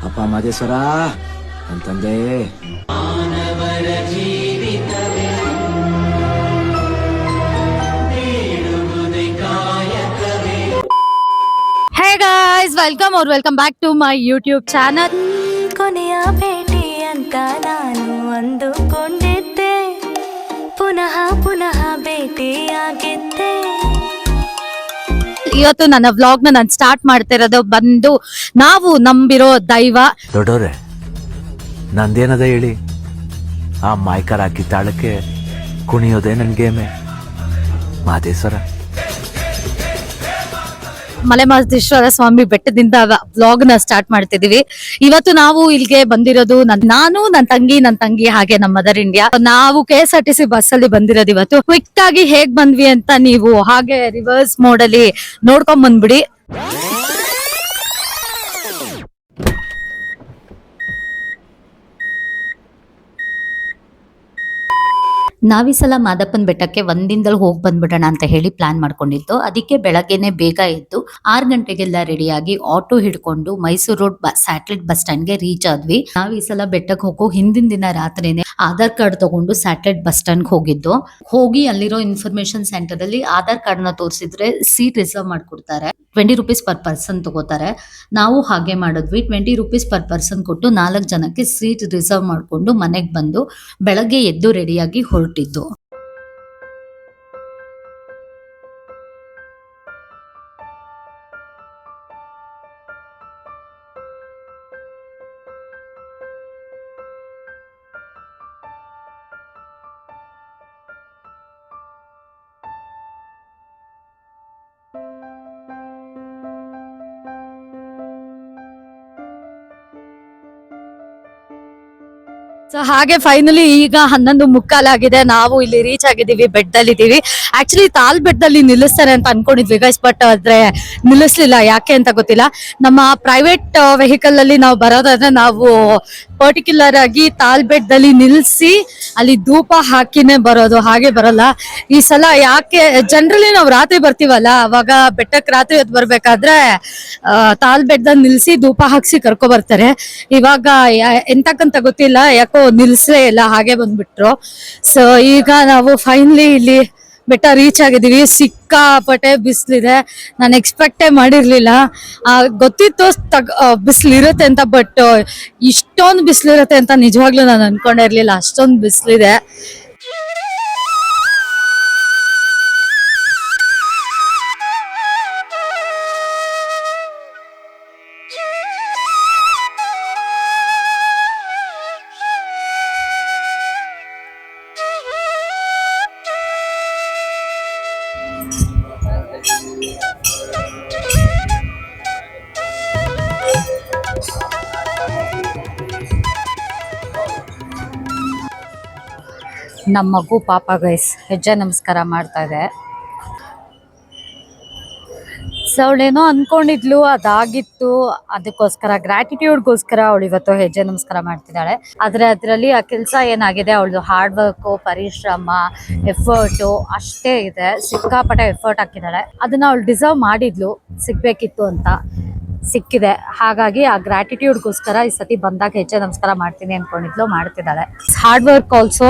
ಅಪ್ಪ ಮಾದೇಶ್ವರ ಅಂತಂದೆ. Hey guys, welcome back to my YouTube channel. ಕೊನೆಯ ಭೇಟಿ ಅಂತ ನಾನು ಅಂದುಕೊಂಡಿದ್ದೆ, ಪುನಃ ಭೇಟಿಯಾಗಿದ್ದೆ. ಇವತ್ತು ನನ್ನ ವ್ಲಾಗ್ ನಾನು ಸ್ಟಾರ್ಟ್ ಮಾಡ್ತಿರೋದು ಬಂದು ನಾವು ನಂಬಿರೋ ದೈವ. ದೊಡ್ಡವ್ರೆ, ನಂದೇನದ ಹೇಳಿ, ಆ ಮಾಯ್ಕರ್ ಹಾಕಿ ತಾಳಕ್ಕೆ ಕುಣಿಯೋದೇ ನನ್ ಗೇಮೆ. ಮಾದೇಶ್ವರ ಮಲೆಮಹದೇಶ್ವರ ಸ್ವಾಮಿ ಬೆಟ್ಟದಿಂದ ವ್ಲಾಗ್ ನ ಸ್ಟಾರ್ಟ್ ಮಾಡ್ತಿದೀವಿ. ಇವತ್ತು ನಾವು ಇಲ್ಲಿಗೆ ಬಂದಿರೋದು ನಾನು, ನನ್ನ ತಂಗಿ ಹಾಗೆ ನಮ್ಮ ಮದರ್ ಇಂಡಿಯಾ. ನಾವು KSRTC ಬಸ್ ಅಲ್ಲಿ ಬಂದಿರೋದು. ಇವತ್ತು ಕ್ವಿಕ್ ಆಗಿ ಹೇಗ್ ಬಂದ್ವಿ ಅಂತ ನೀವು ಹಾಗೆ ರಿವರ್ಸ್ ಮೋಡ್ ಅಲ್ಲಿ ನೋಡ್ಕೊಂಡ್ ಬಂದ್ಬಿಡಿ. ನಾವೀ ಸಲ ಮಾದಪ್ಪನ ಬೆಟ್ಟಕ್ಕೆ ಒಂದಿಂದಲೂ ಹೋಗಿ ಬಂದ್ಬಿಡೋಣ ಅಂತ ಹೇಳಿ ಪ್ಲಾನ್ ಮಾಡ್ಕೊಂಡಿದ್ದು. ಅದಕ್ಕೆ ಬೆಳಗ್ಗೆನೆ ಬೇಗ ಎದ್ದು 6 ಗಂಟೆಗೆಲ್ಲ ರೆಡಿಯಾಗಿ ಆಟೋ ಹಿಡ್ಕೊಂಡು ಮೈಸೂರು ರೋಡ್ ಸ್ಯಾಟಲೈಟ್ ಬಸ್ ಸ್ಟ್ಯಾಂಡ್ಗೆ ರೀಚ್ ಆದ್ವಿ. ನಾವ್ ಈ ಸಲ ಬೆಟ್ಟಕ್ಕೆ ಹೋಗೋ ಹಿಂದಿನ ದಿನ ರಾತ್ರಿನೇ ಆಧಾರ್ ಕಾರ್ಡ್ ತಗೊಂಡು ಸ್ಯಾಟಲೈಟ್ ಬಸ್ ಸ್ಟ್ಯಾಂಡ್ ಹೋಗಿದ್ದು. ಹೋಗಿ ಅಲ್ಲಿರೋ ಇನ್ಫಾರ್ಮೇಶನ್ ಸೆಂಟರ್ ಅಲ್ಲಿ ಆಧಾರ್ ಕಾರ್ಡ್ ನ ತೋರಿಸಿದ್ರೆ ಸೀಟ್ ರಿಸರ್ವ್ ಮಾಡ್ಕೊಡ್ತಾರೆ. 20 ರೂಪೀಸ್ ಪರ್ ಪರ್ಸನ್ ತಗೋತಾರೆ. ನಾವು ಹಾಗೆ ಮಾಡಿದ್ವಿ. 20 ರೂಪೀಸ್ ಪರ್ ಪರ್ಸನ್ ಕೊಟ್ಟು 4 ಜನಕ್ಕೆ ಸೀಟ್ ರಿಸರ್ವ್ ಮಾಡ್ಕೊಂಡು ಮನೆಗೆ ಬಂದು ಬೆಳಗ್ಗೆ ಎದ್ದು ರೆಡಿಯಾಗಿ ಹೊರಟಿದ್ದು. ಸೊ ಹಾಗೆ ಫೈನಲಿ ಈಗ 11:15 ಆಗಿದೆ. ನಾವು ಇಲ್ಲಿ ರೀಚ್ ಆಗಿದ್ದೀವಿ, ಬೆಟ್ಟದಲ್ಲಿ ಇದೀವಿ. ಆಕ್ಚುಲಿ ತಾಲ್ ಬೆಟ್ಟದಲ್ಲಿ ನಿಲ್ಲಿಸ್ತಾರೆ ಅಂತ ಅನ್ಕೊಂಡಿದ್ವಿ ಗೈಸ್, ಬಟ್ ಆದ್ರೆ ನಿಲ್ಲಿಸ್ಲಿಲ್ಲ. ಯಾಕೆ ಅಂತ ಗೊತ್ತಿಲ್ಲ. ನಮ್ಮ ಪ್ರೈವೇಟ್ ವೆಹಿಕಲ್ ಅಲ್ಲಿ ನಾವು ಬರೋದಾದ್ರೆ ನಾವು ಪರ್ಟಿಕ್ಯುಲರ್ ಆಗಿ ತಾಲ್ ಬೆಟ್ಟದಲ್ಲಿ ನಿಲ್ಸಿ ಅಲ್ಲಿ ಧೂಪ ಹಾಕಿನೇ ಬರೋದು, ಹಾಗೆ ಬರಲ್ಲ. ಈ ಸಲ ಯಾಕೆ ಜನರಲಿ ನಾವು ರಾತ್ರಿ ಬರ್ತೀವಲ್ಲ, ಅವಾಗ ಬೆಟ್ಟಕ್ಕೆ ರಾತ್ರಿ ಹೊತ್ತು ಬರ್ಬೇಕಾದ್ರೆ ತಾಲ್ ಬೆಟ್ಟದಲ್ಲಿ ನಿಲ್ಸಿ ಧೂಪ ಹಾಕ್ಸಿ ಕರ್ಕೊ ಬರ್ತಾರೆ. ಇವಾಗ ಎಂತಕ್ಕಂತ ಗೊತ್ತಿಲ್ಲ, ಯಾಕೋ ನಿಲ್ಸೇ ಇಲ್ಲ, ಹಾಗೆ ಬಂದ್ಬಿಟ್ರು. ಸೊ ಈಗ ನಾವು ಫೈನಲಿ ಇಲ್ಲಿ ಬೆಟ್ಟ ರೀಚ್ ಆಗಿದೀವಿ. ಸಿಕ್ಕಾಪಟ್ಟೆ ಬಿಸಿಲಿದೆ. ನಾನು ಎಕ್ಸ್ಪೆಕ್ಟೇ ಮಾಡಿರ್ಲಿಲ್ಲ. ಗೊತ್ತಿತ್ತು ಬಿಸಿಲಿರುತ್ತೆ ಅಂತ, ಬಟ್ ಇಷ್ಟೊಂದು ಬಿಸಿಲಿರುತ್ತೆ ಅಂತ ನಿಜವಾಗ್ಲೂ ನಾನು ಅನ್ಕೊಂಡಿರ್ಲಿಲ್ಲ. ಅಷ್ಟೊಂದು ಬಿಸಿಲಿದೆ. ನಮ್ಮ ಮಗು ಪಾಪ ಗೈಸ್ ಹೆಜ್ಜೆ ನಮಸ್ಕಾರ ಮಾಡ್ತಾ ಇದೆ. ಸೊ ಅವಳೇನೋ ಅನ್ಕೊಂಡಿದ್ಲು, ಅದಾಗಿತ್ತು. ಅದಕ್ಕೋಸ್ಕರ ಗ್ರಾಟಿಟ್ಯೂಡ್ಗೋಸ್ಕರ ಅವಳು ಇವತ್ತು ಹೆಜ್ಜೆ ನಮಸ್ಕಾರ ಮಾಡ್ತಿದ್ದಾಳೆ. ಆದ್ರೆ ಅದರಲ್ಲಿ ಆ ಕೆಲಸ ಏನಾಗಿದೆ, ಅವಳದು ಹಾರ್ಡ್ ವರ್ಕು, ಪರಿಶ್ರಮ, ಎಫರ್ಟು ಅಷ್ಟೇ ಇದೆ. ಸಿಕ್ಕಾಪಟ್ಟೆ ಎಫರ್ಟ್ ಹಾಕಿದ್ದಾಳೆ. ಅದನ್ನ ಅವಳು ಡಿಸರ್ವ್ ಮಾಡಿದ್ಲು, ಸಿಗ್ಬೇಕಿತ್ತು ಅಂತ, ಸಿಕ್ಕಿದೆ. ಹಾಗಾಗಿ ಆ ಗ್ರಾಟಿಟ್ಯೂಡ್ಗೋಸ್ಕರ ಈ ಸತಿ ಬಂದಾಗ ಹೆಜ್ಜೆ ನಮಸ್ಕಾರ ಮಾಡ್ತೀನಿ ಅನ್ಕೊಂಡಿದ್ಲು, ಮಾಡ್ತಿದ್ದಾಳೆ. Hard work also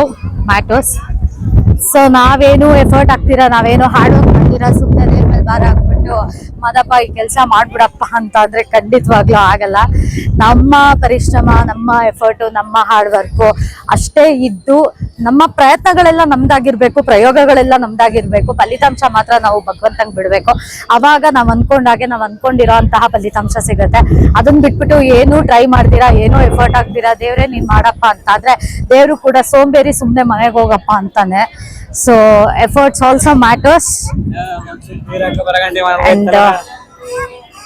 matters. So ನಾವೇನು ಎಫರ್ಟ್ ಹಾಕ್ತೀರಾ, ನಾವೇನು ಹಾರ್ಡ್ ವರ್ಕ್ ಮಾಡ್ತೀರಾ, ಸುಮ್ಮನೆ ದೇವ್ರ ಮೇಲೆ ಭಾರ ಹಾಕ್ಬಿಟ್ಟು ಮಾದಪ್ಪ ಈ ಕೆಲಸ ಮಾಡ್ಬಿಡಪ್ಪ ಅಂತ ಅಂದ್ರೆ ಖಂಡಿತವಾಗ್ಲೂ ಆಗಲ್ಲ. ನಮ್ಮ ಪರಿಶ್ರಮ, ನಮ್ಮ ಎಫರ್ಟು, ನಮ್ಮ ಹಾರ್ಡ್ ವರ್ಕು ಅಷ್ಟೇ ಇದ್ದು, ನಮ್ಮ ಪ್ರಯತ್ನಗಳೆಲ್ಲ ನಮ್ದಾಗಿರ್ಬೇಕು, ಪ್ರಯೋಗಗಳೆಲ್ಲ ನಮ್ದಾಗಿರ್ಬೇಕು. ಫಲಿತಾಂಶ ಮಾತ್ರ ನಾವು ಭಗವಂತಂಗೆ ಬಿಡ್ಬೇಕು. ಅವಾಗ ನಾವ್ ಅನ್ಕೊಂಡಾಗೆ ನಾವ್ ಅನ್ಕೊಂಡಿರೋ ಅಂತಹ ಫಲಿತಾಂಶ ಸಿಗುತ್ತೆ. ಅದನ್ನ ಬಿಟ್ಬಿಟ್ಟು ಏನು ಟ್ರೈ ಮಾಡ್ತೀರಾ, ಏನು ಎಫರ್ಟ್ ಆಗ್ತೀರಾ, ದೇವ್ರೆ ನೀನ್ ಮಾಡಪ್ಪ ಅಂತ ಆದ್ರೆ ದೇವ್ರು ಕೂಡ ಸೋಂಬೇರಿ ಸುಮ್ನೆ ಮನೆಗೆ ಹೋಗಪ್ಪ ಅಂತಾನೆ. So efforts also matters. And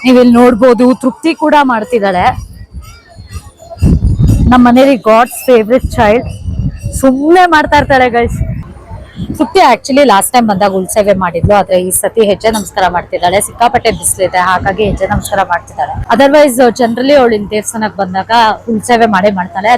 ನೀವಿಲ್ಲಿ ನೋಡ್ಬೋದು ತೃಪ್ತಿ ಕೂಡ ಮಾಡ್ತಿದ್ದಾಳೆ. ನಮ್ಮ ಮನೇಲಿ ಗಾಡ್ಸ್ ಫೇವ್ರೆಟ್ ಚೈಲ್ಡ್, ಸುಮ್ಮನೆ ಮಾಡ್ತಾ ಇರ್ತಾಳೆ ಗೈಸ್. ತೃಪ್ತಿ ಆಕ್ಚುಲಿ ಲಾಸ್ಟ್ ಟೈಮ್ ಬಂದಾಗ ಉಳ್ಸೇವೆ ಮಾಡಿದ್ಲು, ಆದ್ರೆ ಈ ಸತಿ ಹೆಜ್ಜೆ ನಮಸ್ಕಾರ ಮಾಡ್ತಿದ್ದಾಳೆ. ಸಿಕ್ಕಾಪಟ್ಟೆ ಬಿಸಿಲಿದೆ, ಹಾಗಾಗಿ ಹೆಜ್ಜೆ ನಮಸ್ಕಾರ ಮಾಡ್ತಿದ್ದಾಳೆ. ಅದರ್ವೈಸ್ ಜನರಲಿ ಅವಳು ದೇವಸ್ಥಾನಕ್ಕೆ ಬಂದಾಗ ಉಳ್ಸೇವೆ ಮಾಡೇ ಮಾಡ್ತಾಳೆ.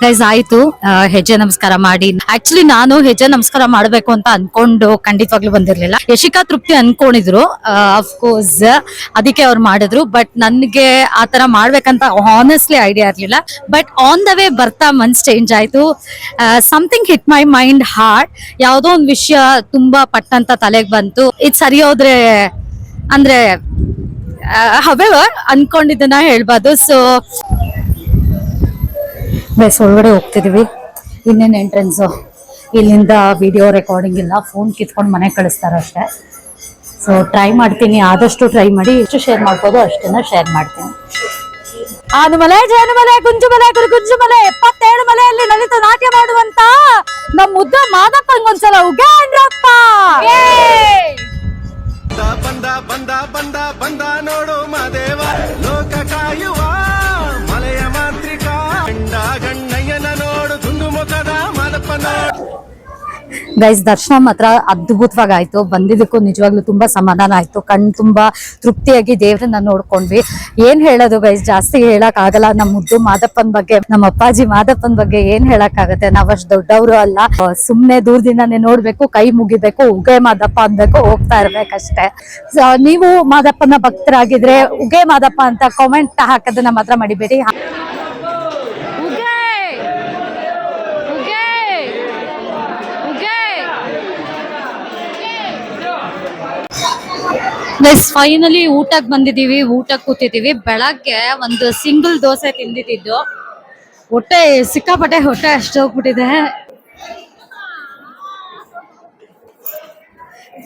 ಗೈಸ್ ಆಯ್ತು, ಹೆಜ್ಜೆ ನಮಸ್ಕಾರ ಮಾಡಿ. ಆಕ್ಚುಲಿ ನಾನು ಹೆಜ್ಜೆ ನಮಸ್ಕಾರ ಮಾಡ್ಬೇಕು ಅಂತ ಅನ್ಕೊಂಡು ಖಂಡಿತವಾಗ್ಲೂ ಬಂದಿರ್ಲಿಲ್ಲ. ಯಶಿಕಾ ತೃಪ್ತಿ ಅನ್ಕೊಂಡಿದ್ರು, ಅಫ್ಕೋರ್ಸ್ ಅದಕ್ಕೆ ಅವ್ರು ಮಾಡಿದ್ರು. ಬಟ್ ನನ್ಗೆ ಆತರ ಮಾಡ್ಬೇಕಂತ ಹಾನೆಸ್ಟ್ಲಿ ಐಡಿಯಾ ಇರ್ಲಿಲ್ಲ. ಬಟ್ ಆನ್ ದ ವೇ ಬರ್ತಾ ಮನ್ಸ್ ಚೇಂಜ್ ಆಯ್ತು. Something hit my mind heart. ಯಾವ್ದೋ ಒಂದು ವಿಷಯ ತುಂಬಾ ಪಟ್ಟಂತ ತಲೆಗೆ ಬಂತು. ಇದು ಸರಿ ಹೋದ್ರೆ ಅಂದ್ರೆ ಹವೆವರ್ ಅನ್ಕೊಂಡಿದ್ದನ್ನ ಹೇಳ್ಬಾರ್ದು. ಸೊ ಬಸ್ ಒಳಗಡೆ ಹೋಗ್ತಿದೀವಿ. ಇನ್ನೇನು ಎಂಟ್ರೆನ್ಸು, ಇಲ್ಲಿಂದ ವಿಡಿಯೋ ರೆಕಾರ್ಡಿಂಗ್ ಇಲ್ಲ, ಫೋನ್ ಕಿತ್ಕೊಂಡು ಮನೆಗೆ ಕಳಿಸ್ತಾರೆ ಅಷ್ಟೇ. ಸೊ ಟ್ರೈ ಮಾಡ್ತೀನಿ, ಆದಷ್ಟು ಟ್ರೈ ಮಾಡಿ ಎಷ್ಟು ಶೇರ್ ಮಾಡ್ಬೋದು ಅಷ್ಟನ್ನ ಶೇರ್ ಮಾಡ್ತೀನಿ. ಆನುಮಲೆ, ಜೇನುಮಲೆ, ಗುಂಜುಮಲೆ, ಗುರುಗುಂಜುಮಲೆ 77 ಮಲೆಯಲ್ಲಿ ಲಲಿತ ನಾಟ್ಯ ಮಾಡುವಂತ ನಮ್ಮ ಮುದ್ದ ಮಾದಪ್ಪಂಗೊಂದ್ಸಲ ಉಗ್ಯಾನ್ರಪ್ಪ. ಬಂದ ಬಂದ ಬಂದ ಬಂದ ನೋಡು ಮಾದೇವ, ಲೋಕ ಕಾಯುವ ಮಲೆಯ ಮಾಂತ್ರಿಕ, ಗಂಡ ಗಣ್ಣಯ್ಯನ ನೋಡು ದುಂದು ಮುಖದ ಮಾದಪ್ಪ ನೋಡು. ಗೈಸ್ ದರ್ಶನ ಮಾತ್ರ ಅದ್ಭುತವಾಗಿ ಆಯ್ತು. ಬಂದಿದ್ದಕ್ಕೂ ನಿಜವಾಗ್ಲೂ ತುಂಬಾ ಸಮಾಧಾನ ಆಯ್ತು. ತುಂಬಾ ತೃಪ್ತಿಯಾಗಿ ದೇವ್ರನ್ನ ನೋಡ್ಕೊಂಡ್ವಿ. ಏನ್ ಹೇಳೋದು ಗೈಸ್, ಜಾಸ್ತಿ ಹೇಳಕ್ ಆಗಲ್ಲ. ನಮ್ಮ ಮುದ್ದು ಮಾದಪ್ಪನ ಬಗ್ಗೆ, ನಮ್ಮ ಅಪ್ಪಾಜಿ ಮಾದಪ್ಪನ ಬಗ್ಗೆ ಏನ್ ಹೇಳಕ್ ಆಗತ್ತೆ. ನಾವಷ್ಟು ದೊಡ್ಡವರು ಅಲ್ಲ. ಸುಮ್ನೆ ದೂರದಿಂದಾನೇ ನೋಡ್ಬೇಕು, ಕೈ ಮುಗಿಬೇಕು, ಉಗೆ ಮಾದಪ್ಪ ಅನ್ಬೇಕು, ಹೋಗ್ತಾ ಇರ್ಬೇಕಷ್ಟೇ. ನೀವು ಮಾದಪ್ಪನ ಭಕ್ತರಾಗಿದ್ರೆ ಉಗೆ ಮಾದಪ್ಪ ಅಂತ ಕಾಮೆಂಟ್ ಹಾಕೋದನ್ನ ಮಾತ್ರ ಮಡಿಬೇಡಿ. ಗೈಸ್ ಫೈನಲಿ ಊಟಕ್ಕೆ ಬಂದಿದೀವಿ, ಊಟಕ್ಕೆ ಕೂತಿದೀವಿ. ಬೆಳಗ್ಗೆ ಒಂದು ಸಿಂಗಲ್ ದೋಸೆ ತಿಂದಿದ್ದು, ಹೊಟ್ಟೆ ಸಿಕ್ಕಾಪಟ್ಟೆ ಹೊಟ್ಟೆ ಅಷ್ಟು ಹೋಗ್ಬಿಟ್ಟಿದೆ.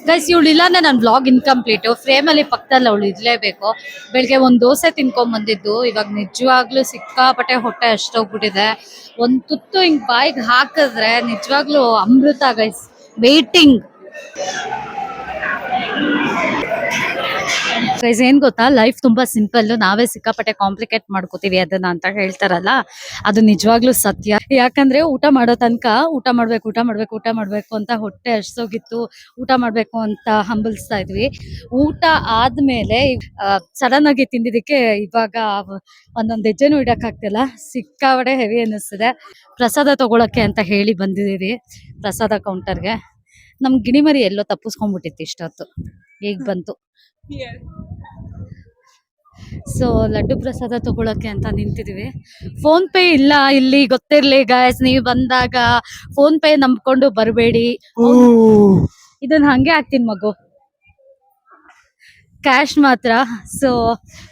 ಗೈಸ್ ಇವಳು ಇಲ್ಲಾಂದ್ರೆ ನನ್ನ ಬ್ಲಾಗ್ ಇನ್ಕಂಪ್ಲೀಟು. ಫ್ರೇಮಲ್ಲಿ ಪಕ್ಕದಲ್ಲಿ ಅವಳು ಇರಲೇಬೇಕು. ಬೆಳಗ್ಗೆ ಒಂದು ದೋಸೆ ತಿನ್ಕೊಂಡ್ ಬಂದಿದ್ದು, ಇವಾಗ ನಿಜವಾಗ್ಲೂ ಸಿಕ್ಕಾಪಟ್ಟೆ ಹೊಟ್ಟೆ ಅಷ್ಟು ಹೋಗ್ಬಿಟ್ಟಿದೆ. ಒಂದು ತುತ್ತು ಹಿಂಗ್ ಬಾಯಿಗೆ ಹಾಕಿದ್ರೆ ನಿಜವಾಗ್ಲೂ ಅಮೃತ ಗೈಸ್. ವೇಟಿಂಗ್ ಗೈಸ್, ಏನ್ ಗೊತ್ತಾ, ಲೈಫ್ ತುಂಬಾ ಸಿಂಪಲ್. ನಾವೇ ಸಿಕ್ಕಾಪಟ್ಟೆ ಕಾಂಪ್ಲಿಕೇಟ್ ಮಾಡ್ಕೋತೀವಿ ಅದನ್ನ ಅಂತ ಹೇಳ್ತಾರಲ್ಲ, ಅದು ನಿಜವಾಗ್ಲೂ ಸತ್ಯ. ಯಾಕಂದ್ರೆ ಊಟ ಮಾಡೋ ತನಕ ಊಟ ಮಾಡ್ಬೇಕು ಅಂತ ಹೊಟ್ಟೆ ಹಸ್ದೋಗಿತ್ತು. ಊಟ ಮಾಡ್ಬೇಕು ಅಂತ ಹಂಬಲಿಸ್ತಾ ಇದ್ವಿ. ಊಟ ಆದ್ಮೇಲೆ ಸಡನ್ ಆಗಿ ತಿಂದಿದ್ದಕ್ಕೆ ಇವಾಗ ಒಂದೊಂದು ಹೆಜ್ಜೆನೂ ಇಡಕ್ ಆಗ್ತಿಲ್ಲ. ಸಿಕ್ಕಾಪಟ್ಟೆ ಹೆವಿ ಅನ್ನಿಸ್ತಿದೆ. ಪ್ರಸಾದ ತಗೊಳಕ್ಕೆ ಅಂತ ಹೇಳಿ ಬಂದಿದೀವಿ ಪ್ರಸಾದ ಕೌಂಟರ್ಗೆ. ನಮ್ ಗಿಣಿಮರಿ ಎಲ್ಲೋ ತಪ್ಪಿಸ್ಕೊಂಡ್ಬಿಟ್ಟಿತ್ತು ಇಷ್ಟೊತ್ತು, ಈಗ ಬಂತು. ಸೊ ಲಡ್ಡು ಪ್ರಸಾದ ತಗೊಳಕ್ಕೆ ಅಂತ ನಿಂತಿದೀವಿ. ಫೋನ್ ಪೇ ಇಲ್ಲ ಇಲ್ಲಿ, ಗೊತ್ತಿರ್ಲಿ ಗಾಯ್ಸ್. ನೀವು ಬಂದಾಗ ಫೋನ್ ಪೇ ನಂಬ್ಕೊಂಡು ಬರಬೇಡಿ. ಇದನ್ನ ಹಂಗೆ ಹಾಕ್ತೀನಿ ಮಗು, ಕ್ಯಾಶ್ ಮಾತ್ರ. ಸೊ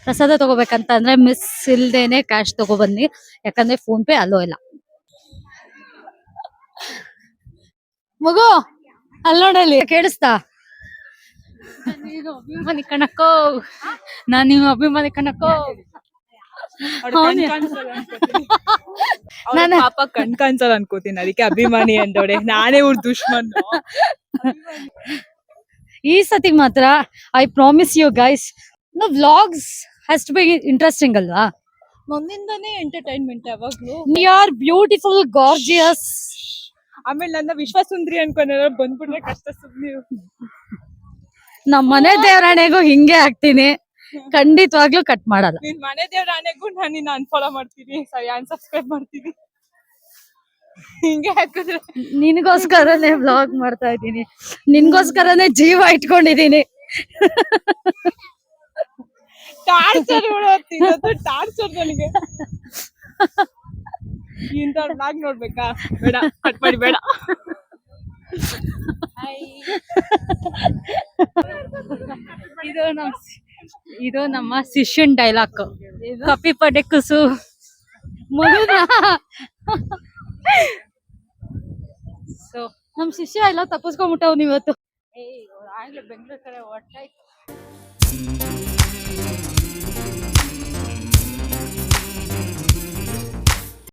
ಪ್ರಸಾದ ತಗೋಬೇಕಂತ ಅಂದ್ರೆ ಮಿಸ್ ಇಲ್ದೇನೆ ಕ್ಯಾಶ್ ತಗೊಬನ್ನಿ, ಯಾಕಂದ್ರೆ ಫೋನ್ ಪೇ ಅಲ್ಲೋ ಇಲ್ಲ. ಮಗು ಅಲ್ಲೋಡಲ್ಲಿ ಕೇಳಿಸ್ತಾ? ಅಭಿಮಾನಿ ಕಣಕೋ, ನಾನ್ ನಿಮ್ಮ ಅಭಿಮಾನಿ ಕಣಕೋ. ನಾನು ಪಾಪ ಕಣ್ ಕಾಣಿಸಲ್ಲ ಅನ್ಕೋತೀನಿ, ಅದಕ್ಕೆ ಅಭಿಮಾನಿ ಅಂದೋಡೆ. ನಾನೇ ಅವ್ರ ದುಶ್ಮನ್. ಈ ಸತಿ ಮಾತ್ರ I promise you guys, no vlogs has to be interesting ಅಲ್ವಾ? ನನ್ನಿಂದಾನೇ ಎಂಟರ್ಟೈನ್ಮೆಂಟ್ ಯಾವಾಗ್ಲೂ. You are beautiful, gorgeous. ಆಮೇಲೆ ನನ್ನ ವಿಶ್ವಸುಂದ್ರಿ ಅನ್ಕೊಂಡ್ರೆ ಬಂದ್ಬಿಟ್ರೆ ಕಷ್ಟ ಸುಮ್ನೆ. ನಮ್ಮ ಮನೆ ದೇವರಾಣೆಗೂ ಹಿಂಗೆ ಹಾಕ್ತೀನಿ, ಖಂಡಿತವಾಗ್ಲೂ ಕಟ್ ಮಾಡಲ್ಲ. ನಿನ್ ಮನೆ ದೇವ್ರ ಆಣೆಗೂ ನಾನು ನಿನ್ನ ಅನ್ಫಾಲೋ ಮಾಡ್ತೀನಿ, ಅನ್ಸಬ್ಸ್ಕ್ರೈಬ್ ಮಾಡ್ತೀನಿ. ಹಿಂಗೆ ಹಾಕಿದ್ರೆ ನಿನ್ಗೋಸ್ಕರನೇ ವ್ಲಾಗ್ ಮಾಡ್ತಾ ಇದ್ದೀನಿ, ನಿನ್ಗೋಸ್ಕರನೇ ಜೀವ ಇಟ್ಕೊಂಡಿದೀನಿ. ಟಾರ್ಚರ್ ಟಾರ್ಚರ್ ನನಗೆ. ಇಂಥ ವ್ಲಾಗ್ ನೋಡ್ಬೇಕಾ? ಬೇಡ, ಕಟ್ ಮಾಡಿ, ಬೇಡ. ಇದು ನಮ್ಮ ಶಿಷ್ಯನ್ ಡೈಲಾಗ್. ಕಪಿ ಪಡೆ ಕುಸು ಮಗುನ. ಸೊ ನಮ್ ಶಿಷ್ಯ ಎಲ್ಲ ತಪ್ಪಿಸ್ಕೊಂಡ್ಬಿಟ್ಟವ್ ಇವತ್ತು. ಆಗ್ಲೇ ಬೆಂಗಳೂರು ಕಡೆ ಹೊಟ್ಟಾಯ್ತು.